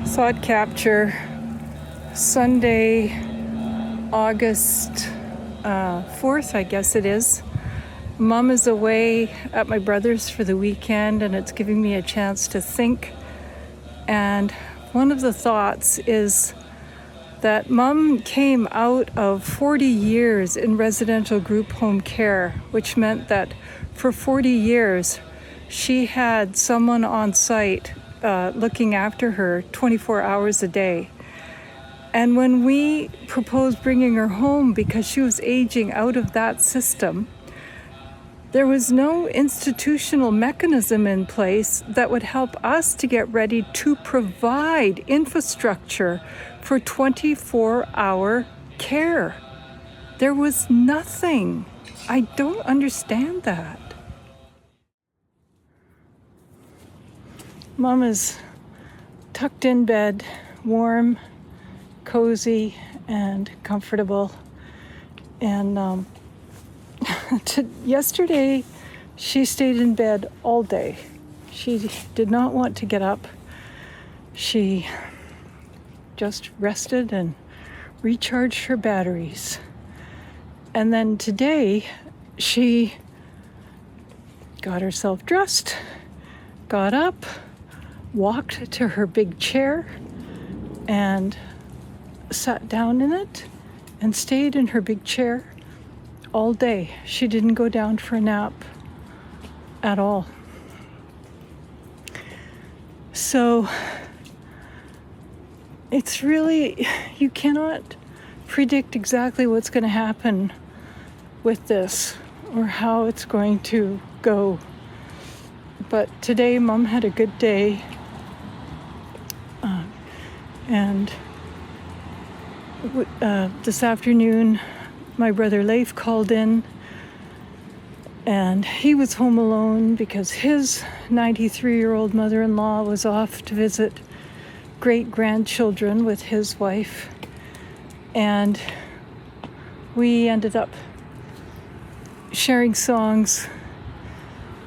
Thought capture, Sunday, August 4th, I guess it is. Mom is away at my brother's for the weekend, and it's giving me a chance to think. And one of the thoughts is that Mom came out of 40 years in residential group home care, which meant that for 40 years she had someone on site looking after her 24 hours a day. And when we proposed bringing her home because she was aging out of that system, there was no institutional mechanism in place that would help us to get ready to provide infrastructure for 24-hour care. There was nothing. I don't understand that. Mom is tucked in bed, warm, cozy, and comfortable. And yesterday, she stayed in bed all day. She did not want to get up. She just rested and recharged her batteries. And then today, she got herself dressed, got up, walked to her big chair, and sat down in it and stayed in her big chair all day. She didn't go down for a nap at all. So it's really, you cannot predict exactly what's going to happen with this or how it's going to go. But today, Mom had a good day. And this afternoon, my brother Leif called in, and he was home alone because his 93-year-old mother-in-law was off to visit great-grandchildren with his wife. And we ended up sharing songs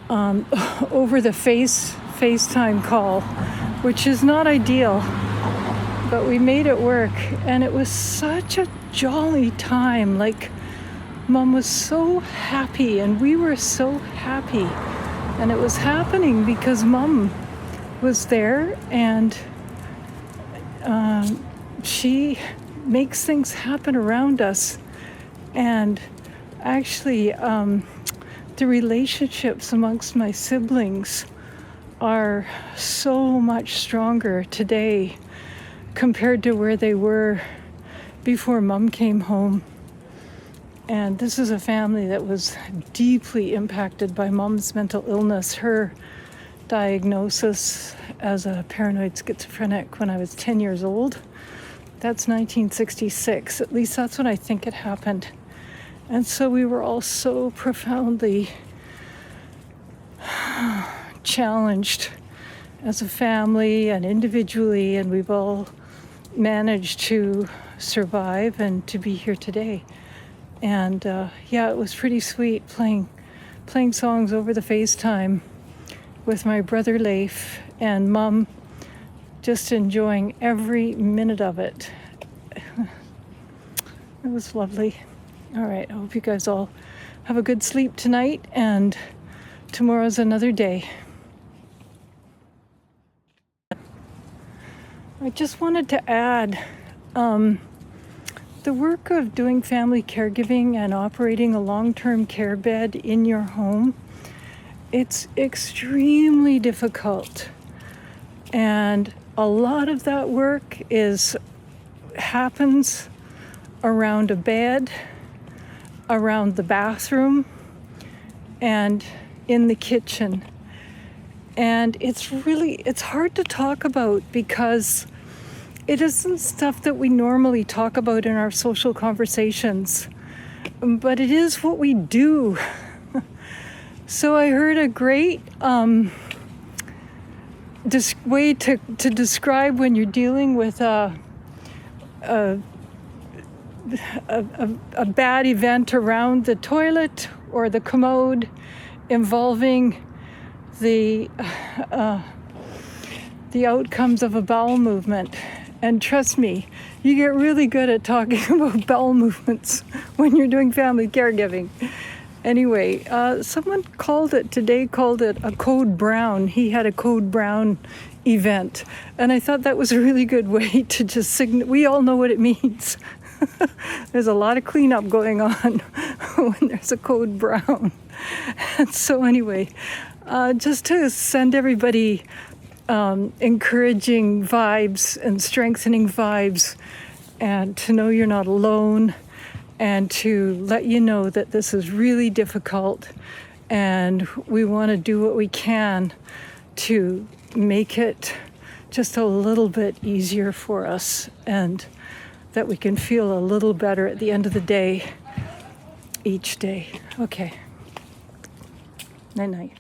over the FaceTime call, which is not ideal, but we made it work. And it was such a jolly time. Like, Mom was so happy and we were so happy, and it was happening because Mom was there, and she makes things happen around us. And actually the relationships amongst my siblings are so much stronger today compared to where they were before Mom came home. And this is a family that was deeply impacted by Mom's mental illness. Her diagnosis as a paranoid schizophrenic when I was 10 years old. That's 1966. At least that's when I think it happened. And so we were all so profoundly challenged as a family and individually, and we've all managed to survive and to be here today. And it was pretty sweet playing songs over the FaceTime with my brother Leif, and Mom just enjoying every minute of it. It was lovely. All right, I hope you guys all have a good sleep tonight, and tomorrow's another day. I just wanted to add, the work of doing family caregiving and operating a long-term care bed in your home, it's extremely difficult. And a lot of that work happens around a bed, around the bathroom, and in the kitchen. And it's hard to talk about because it isn't stuff that we normally talk about in our social conversations, but it is what we do. So I heard a great way to describe when you're dealing with a bad event around the toilet or the commode involving the the outcomes of a bowel movement. And trust me, you get really good at talking about bowel movements when you're doing family caregiving. Anyway, someone called it a Code Brown. He had a Code Brown event. And I thought that was a really good way to just we all know what it means. There's a lot of cleanup going on when there's a Code Brown. And so anyway, just to send everybody encouraging vibes and strengthening vibes, and to know you're not alone, and to let you know that this is really difficult, and we want to do what we can to make it just a little bit easier for us, and that we can feel a little better at the end of the day, each day. Okay. Night-night.